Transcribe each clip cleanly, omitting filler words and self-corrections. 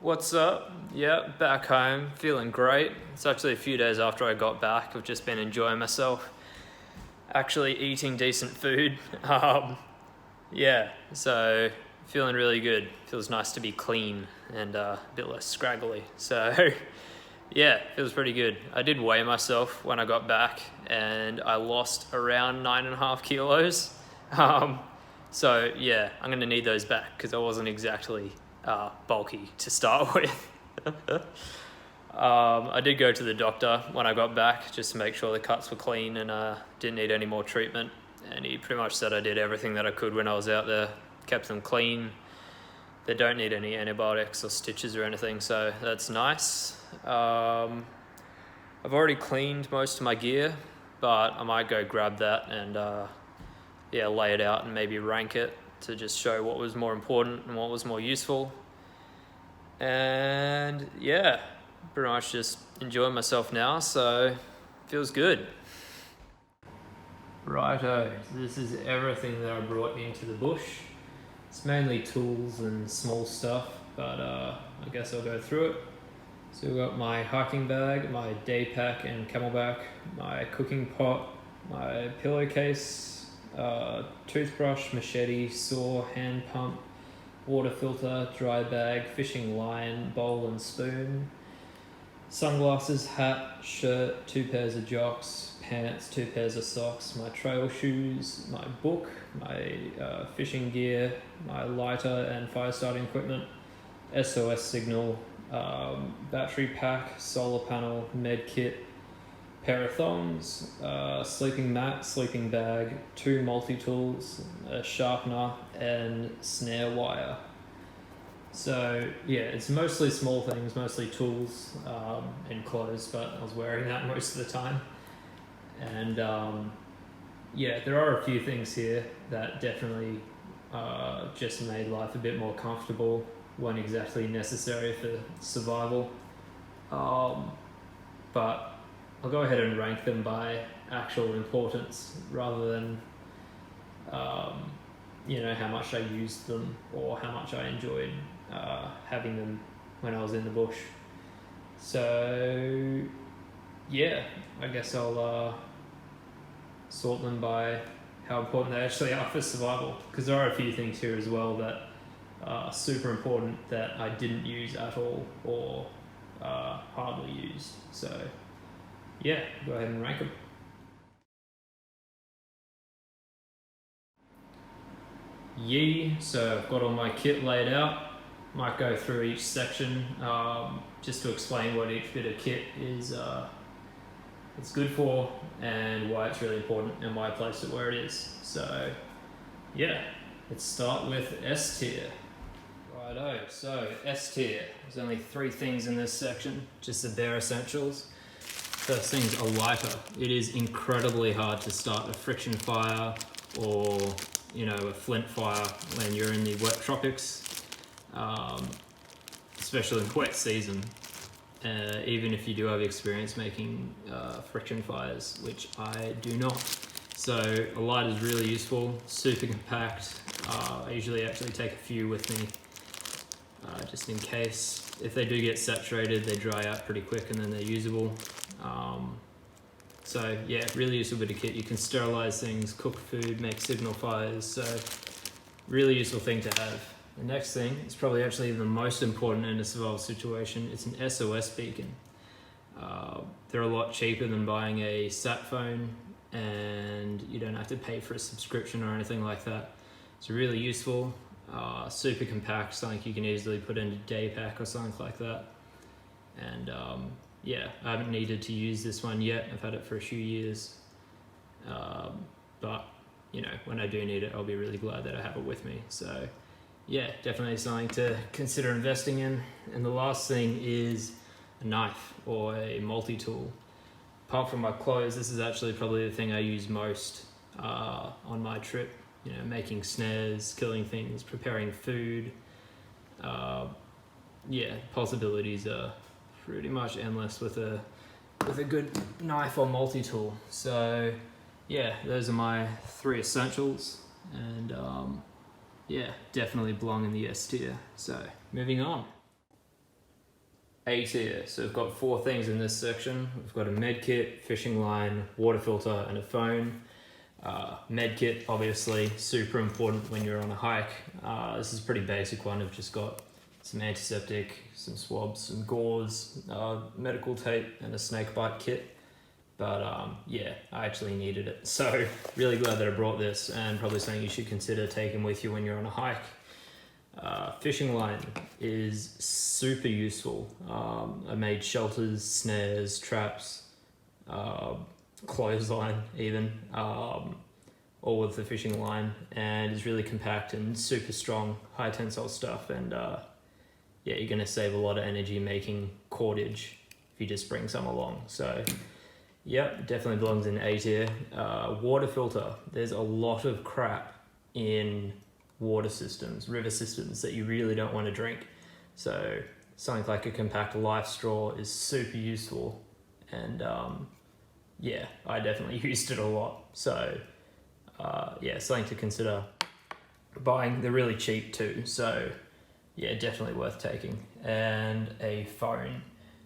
What's up? Yeah, back home, feeling great. It's actually a few days after I got back. I've just been enjoying myself, actually eating decent food. Yeah, so feeling really good. Feels nice to be clean and a bit less scraggly. So yeah, feels pretty good. I did weigh myself when I got back and I lost around 9.5 kilos. So yeah, I'm gonna need those back because I wasn't exactly bulky to start with. I did go to the doctor when I got back just to make sure the cuts were clean and didn't need any more treatment. And he pretty much said I did everything that I could when I was out there, kept them clean. They don't need any antibiotics or stitches or anything, so that's nice. I've already cleaned most of my gear, but I might go grab that and lay it out and maybe rank it to just show what was more important and what was more useful. And yeah, pretty much just enjoying myself now, so feels good. Righto, so this is everything that I brought into the bush. It's mainly tools and small stuff, but I guess I'll go through it. So we've got my hiking bag, my day pack and camelback, my cooking pot, my pillowcase, toothbrush, machete, saw, hand pump, water filter, dry bag, fishing line, bowl and spoon, sunglasses, hat, shirt, 2 pairs of jocks, pants, 2 pairs of socks, my trail shoes, my book, my fishing gear, my lighter and fire starting equipment, SOS signal, battery pack, solar panel, med kit, pair of thongs, sleeping mat, sleeping bag, 2 multi-tools, a sharpener and snare wire. So yeah, it's mostly small things, mostly tools and clothes, but I was wearing that most of the time. And yeah, there are a few things here that definitely just made life a bit more comfortable, weren't exactly necessary for survival. But I'll go ahead and rank them by actual importance rather than how much I used them or how much I enjoyed having them when I was in the bush. So yeah, I guess I'll sort them by how important they actually are for survival, because there are a few things here as well that are super important that I didn't use at all or hardly used. So yeah, go ahead and rank them. Yeet, so I've got all my kit laid out. Might go through each section just to explain what each bit of kit is it's good for and why it's really important and why I placed it where it is. So yeah, let's start with S tier. Righto, so S tier, there's only 3 things in this section, just the bare essentials. First thing's a lighter. It is incredibly hard to start a friction fire or a flint fire when you're in the wet tropics, especially in wet season. Even if you do have experience making friction fires, which I do not. So a lighter is really useful, super compact. I usually actually take a few with me just in case. If they do get saturated, they dry out pretty quick and then they're usable. So yeah, really useful bit of kit. You can sterilize things, cook food, make signal fires, so really useful thing to have. The next thing is probably actually the most important in a survival situation. It's an SOS beacon. They're a lot cheaper than buying a sat phone and you don't have to pay for a subscription or anything like that. It's really useful, super compact, something you can easily put in a day pack or something like that. And yeah, I haven't needed to use this one yet. I've had it for a few years. But when I do need it, I'll be really glad that I have it with me. So yeah, definitely something to consider investing in. And the last thing is a knife or a multi-tool. Apart from my clothes, this is actually probably the thing I use most on my trip. Making snares, killing things, preparing food. Yeah, possibilities are pretty much endless with a good knife or multi-tool. So yeah, those are my 3 essentials, and yeah, definitely belong in the S tier. So moving on. A tier. So we've got 4 things in this section. We've got a med kit, fishing line, water filter, and a phone. Med kit, obviously, super important when you're on a hike. This is a pretty basic one. I've just got some antiseptic, some swabs, some gauze, medical tape, and a snake bite kit. But yeah, I actually needed it. So really glad that I brought this, and probably something you should consider taking with you when you're on a hike. Fishing line is super useful. I made shelters, snares, traps, clothesline even, all with the fishing line, and it's really compact and super strong, high tensile stuff. And yeah, you're going to save a lot of energy making cordage if you just bring some along. So yep, definitely belongs in A tier. Water filter. There's a lot of crap in water systems, river systems, that you really don't want to drink. So something like a compact life straw is super useful. And yeah, I definitely used it a lot. So yeah, something to consider buying. They're really cheap too. So yeah, definitely worth taking. And a phone.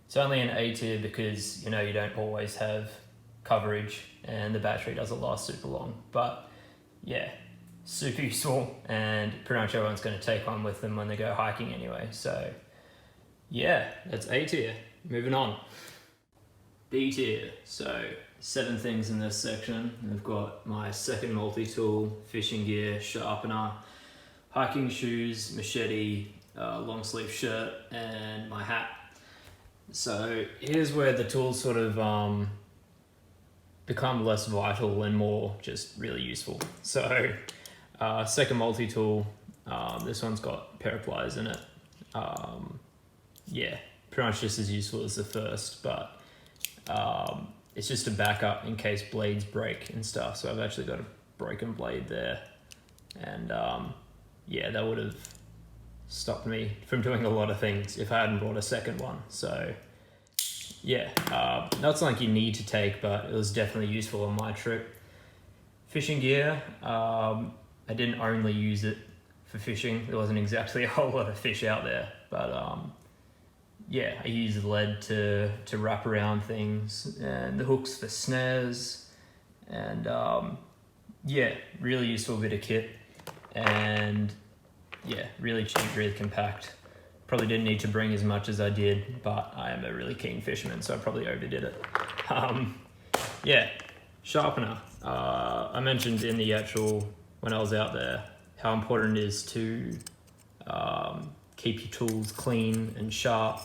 It's only an A tier because, you know, you don't always have coverage and the battery doesn't last super long. But yeah, super useful, and pretty much everyone's going to take one with them when they go hiking anyway. So yeah, that's A tier. Moving on. B tier. So 7 things in this section. I've got my second multi-tool, fishing gear, sharpener, hiking shoes, machete, long sleeve shirt, and my hat. So here's where the tools sort of become less vital and more just really useful. So second multi-tool, this one's got a pair of pliers in it. Yeah, pretty much just as useful as the first, but it's just a backup in case blades break and stuff. So I've actually got a broken blade there, and yeah, that would have stopped me from doing a lot of things if I hadn't brought a second one. So yeah, not something you need to take, but it was definitely useful on my trip. Fishing gear, I didn't only use it for fishing. There wasn't exactly a whole lot of fish out there, but yeah, I used lead to wrap around things, and the hooks for snares, and yeah, really useful bit of kit, and yeah, really cheap, really compact. Probably didn't need to bring as much as I did, but I am a really keen fisherman, so I probably overdid it. Yeah, sharpener. I mentioned in the actual, when I was out there, how important it is to keep your tools clean and sharp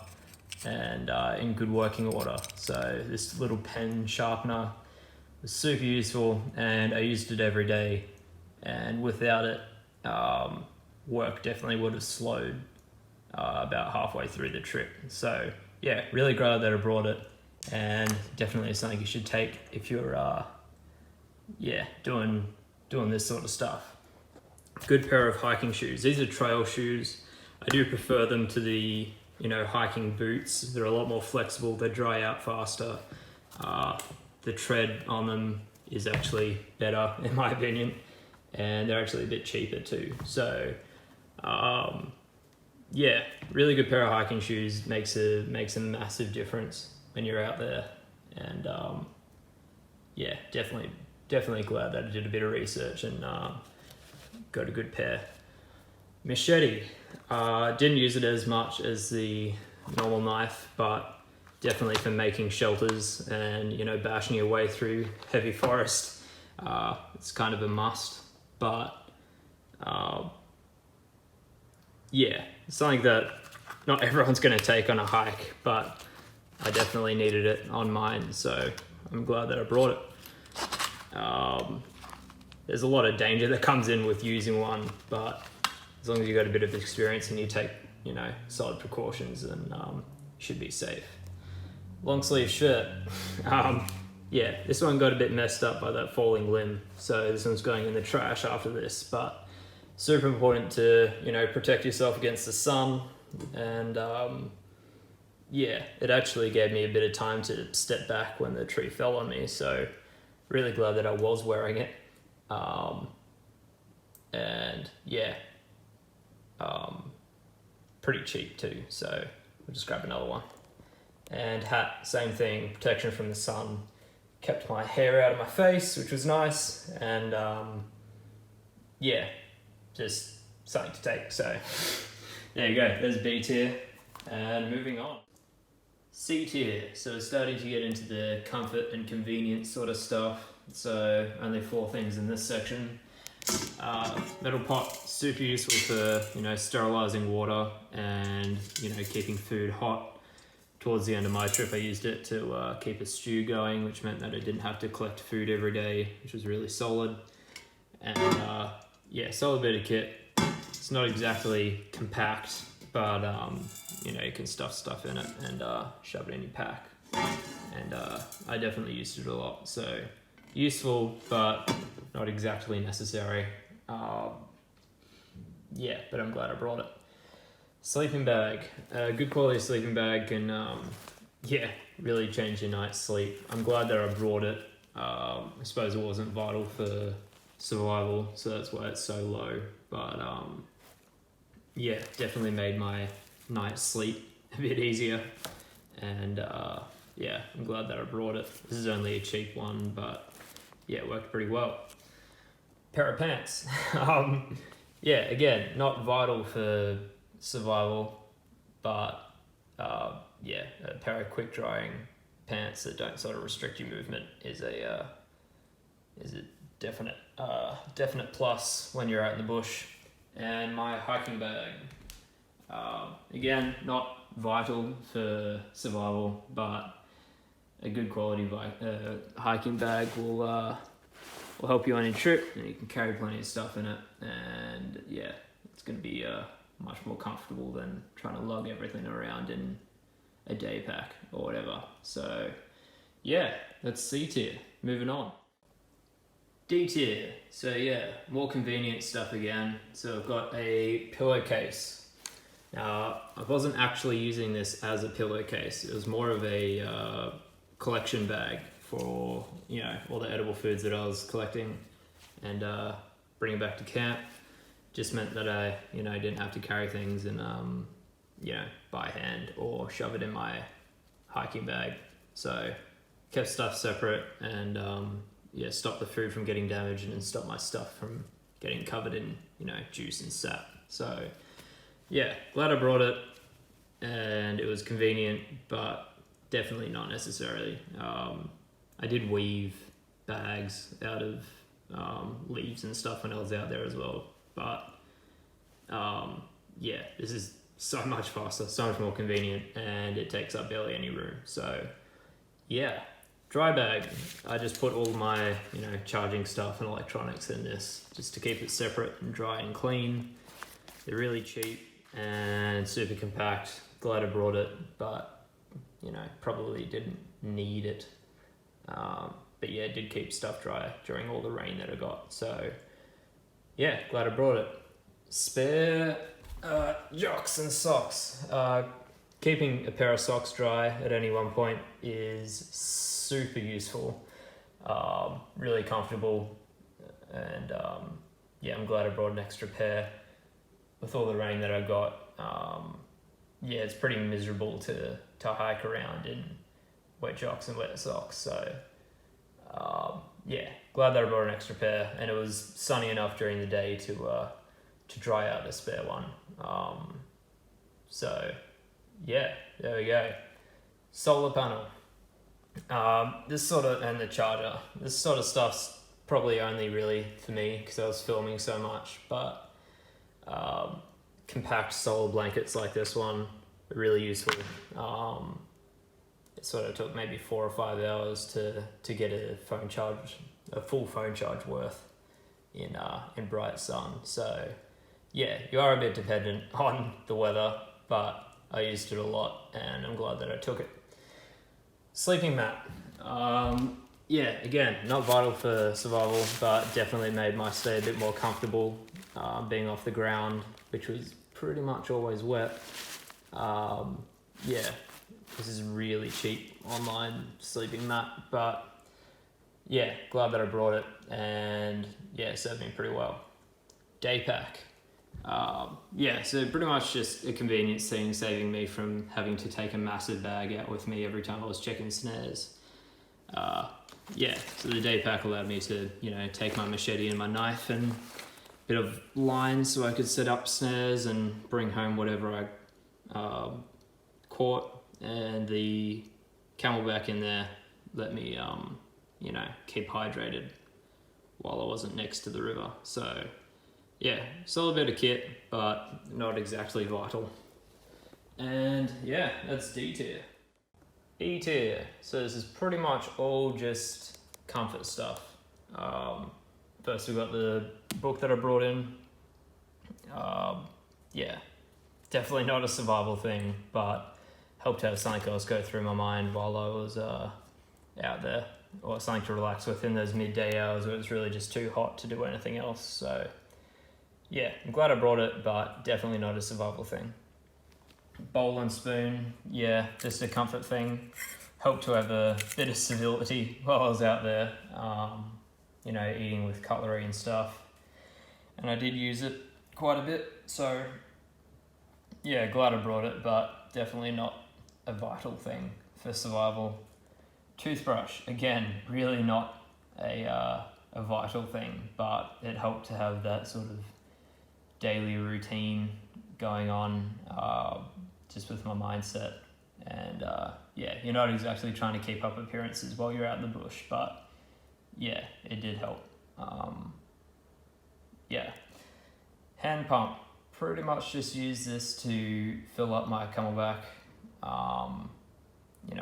and in good working order. So this little pen sharpener was super useful, and I used it every day, and without it, work definitely would have slowed about halfway through the trip. So yeah, really glad that I brought it, and definitely something you should take if you're yeah, doing this sort of stuff. Good pair of hiking shoes. These are trail shoes. I do prefer them to the, you know, hiking boots. They're a lot more flexible. They dry out faster. The tread on them is actually better in my opinion, and they're actually a bit cheaper too. So yeah, really good pair of hiking shoes. Makes a massive difference when you're out there. And yeah, definitely glad that I did a bit of research and got a good pair. Machete. Didn't use it as much as the normal knife, but definitely for making shelters and, you know, bashing your way through heavy forest. It's kind of a must, but yeah, it's something that not everyone's going to take on a hike, but I definitely needed it on mine, so I'm glad that I brought it. There's a lot of danger that comes in with using one, but as long as you got a bit of experience and you take, you know, solid precautions, then you should be safe. Long sleeve shirt. Yeah, this one got a bit messed up by that falling limb, so this one's going in the trash after this, but super important to, you know, protect yourself against the sun. And yeah, it actually gave me a bit of time to step back when the tree fell on me, so really glad that I was wearing it. And yeah, pretty cheap too, so we'll just grab another one. And hat, same thing, protection from the sun. Kept my hair out of my face, which was nice, and yeah, just something to take. So there you go, there's B tier. And moving on. C tier, so starting to get into the comfort and convenience sort of stuff. So only 4 things in this section. Metal pot, super useful for, sterilizing water and, keeping food hot. Towards the end of my trip, I used it to keep a stew going, which meant that I didn't have to collect food every day, which was really solid. And solid bit of kit. It's not exactly compact, but you can stuff stuff in it and shove it in your pack. And I definitely used it a lot. So useful, but not exactly necessary. But I'm glad I brought it. Sleeping bag. Good quality sleeping bag can, really change your night's sleep. I'm glad that I brought it. I suppose it wasn't vital for survival, so that's why it's so low. But definitely made my night's sleep a bit easier. And I'm glad that I brought it. This is only a cheap one, but it worked pretty well. Pair of pants. Again, not vital for survival, but a pair of quick drying pants that don't sort of restrict your movement is a definite plus when you're out in the bush. And my hiking bag, again, not vital for survival, but a good quality hiking bag will help you on your trip, and you can carry plenty of stuff in it, and it's going to be much more comfortable than trying to lug everything around in a day pack or whatever. So that's C tier. Moving on. D tier. So more convenient stuff again. So I've got a pillowcase. Now, I wasn't actually using this as a pillowcase. It was more of a collection bag for all the edible foods that I was collecting and bringing back to camp. Just meant that I didn't have to carry things and by hand or shove it in my hiking bag. So kept stuff separate and stopped the food from getting damaged and stopped my stuff from getting covered in juice and sap. So glad I brought it, and it was convenient, but definitely not necessarily. I did weave bags out of leaves and stuff when I was out there as well. But this is so much faster, so much more convenient, and it takes up barely any room. So dry bag. I just put all my charging stuff and electronics in this just to keep it separate and dry and clean. They're really cheap and super compact. Glad I brought it, but probably didn't need it. But it did keep stuff dry during all the rain that I got. So glad I brought it. Spare jocks and socks. Keeping a pair of socks dry at any one point is super useful. Really comfortable, and I'm glad I brought an extra pair. With all the rain that I got, it's pretty miserable to hike around in wet jocks and wet socks. So glad that I brought an extra pair, and it was sunny enough during the day to dry out a spare one. There we go. Solar panel. And the charger. This sort of stuff's probably only really for me because I was filming so much, but compact solar blankets like this one are really useful. It sort of took maybe 4 or 5 hours to get a full phone charge worth in bright sun. So you are a bit dependent on the weather, but I used it a lot and I'm glad that I took it. Sleeping mat. Again, not vital for survival, but definitely made my stay a bit more comfortable, being off the ground, which was pretty much always wet. This is really cheap online sleeping mat, but glad that I brought it, and served me pretty well. Day pack. Yeah, so pretty much just a convenience thing, saving me from having to take a massive bag out with me every time I was checking snares. Yeah, so the day pack allowed me to, take my machete and my knife and a bit of line so I could set up snares and bring home whatever I caught, and the Camelback in there let me, keep hydrated while I wasn't next to the river. So yeah, solid bit of kit, but not exactly vital. And yeah, that's D tier. E tier. So this is pretty much all just comfort stuff. First we've got the book that I brought in. Yeah, definitely not a survival thing, but helped to have something else go through my mind while I was out there, or something to relax with in those midday hours where it was really just too hot to do anything else. So yeah, I'm glad I brought it, but definitely not a survival thing. Bowl and spoon, yeah, just a comfort thing. Helped to have a bit of civility while I was out there, eating with cutlery and stuff. And I did use it quite a bit, so yeah, glad I brought it, but definitely not a vital thing for survival. Toothbrush, again, really not a vital thing, but it helped to have that sort of daily routine going on, just with my mindset. And yeah, you're not exactly trying to keep up appearances while you're out in the bush, but yeah, it did help. Yeah, hand pump, pretty much just use this to fill up my Camelback,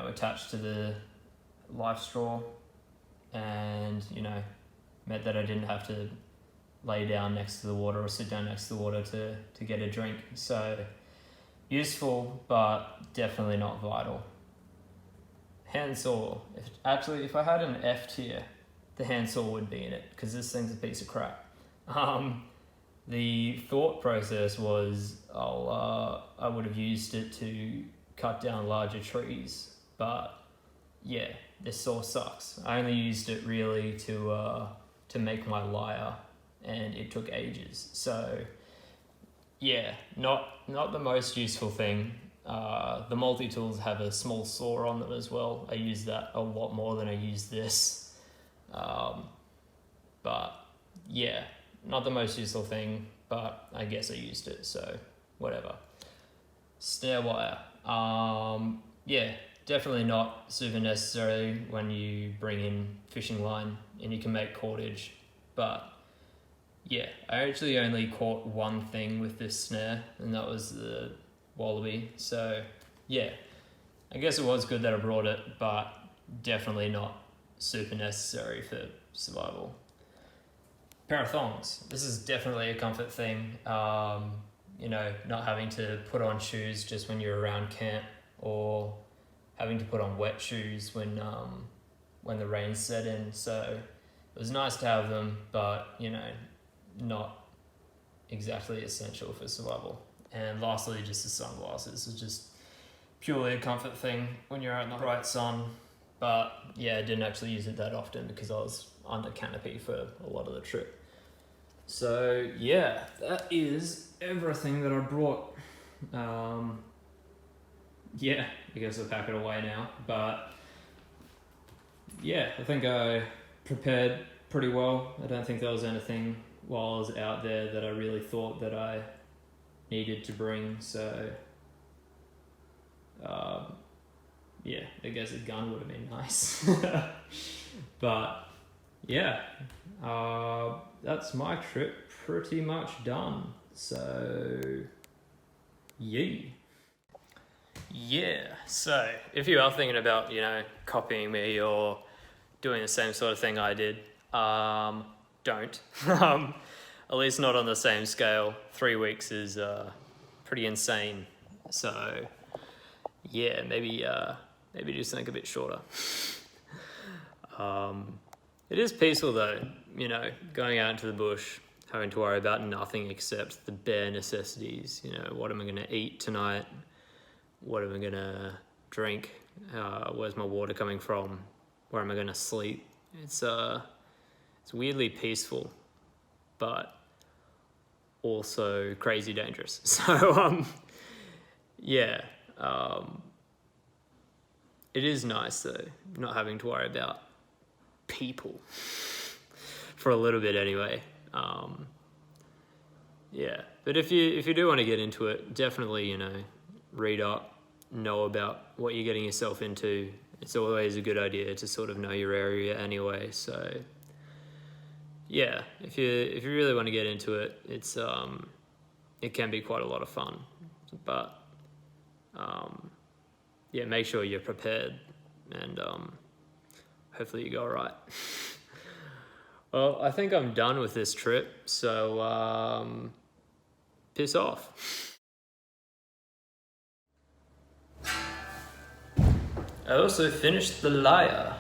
attached to the life straw, and meant that I didn't have to lay down next to the water or sit down next to the water to get a drink. So useful, but definitely not vital. Hand saw. If I had an F tier, the hand saw would be in it, because this thing's a piece of crap. The thought process was I would have used it to cut down larger trees, but yeah, this saw sucks. I only used it really to make my lyre, and it took ages. So yeah, not the most useful thing. The multi-tools have a small saw on them as well. I use that a lot more than I use this. But yeah, not the most useful thing, but I guess I used it, so whatever. Snare wire. Yeah, definitely not super necessary when you bring in fishing line and you can make cordage, but yeah, I actually only caught one thing with this snare, and that was the wallaby. So yeah, I guess it was good that I brought it, but definitely not super necessary for survival. Pair of thongs. This is definitely a comfort thing. Not having to put on shoes just when you're around camp, or having to put on wet shoes when the rain set in. So it was nice to have them, but not exactly essential for survival. And lastly, just the sunglasses. It's just purely a comfort thing when you're out in the bright sun. But yeah, I didn't actually use it that often because I was under canopy for a lot of the trip. So yeah, that is everything that I brought. Yeah, I guess I'll pack it away now. But yeah, I think I prepared pretty well. I don't think there was anything while I was out there that I really thought that I needed to bring. So yeah, I guess a gun would have been nice. But yeah, that's my trip pretty much done. So yay. Yeah, so if you are thinking about, copying me or doing the same sort of thing I did, don't. At least not on the same scale. 3 weeks is pretty insane. So yeah, maybe just think a bit shorter. It is peaceful though, going out into the bush, having to worry about nothing except the bare necessities. What am I going to eat tonight? What am I going to drink? Where's my water coming from? Where am I going to sleep? It's weirdly peaceful, but also crazy dangerous. So yeah, it is nice though, not having to worry about people for a little bit anyway. Yeah, but if you do want to get into it, definitely, read up, know about what you're getting yourself into. It's always a good idea to sort of know your area anyway. So yeah, if you really want to get into it, it can be quite a lot of fun. But yeah, make sure you're prepared, and hopefully you go all right. Well, I think I'm done with this trip, so piss off. I also finished The Liar.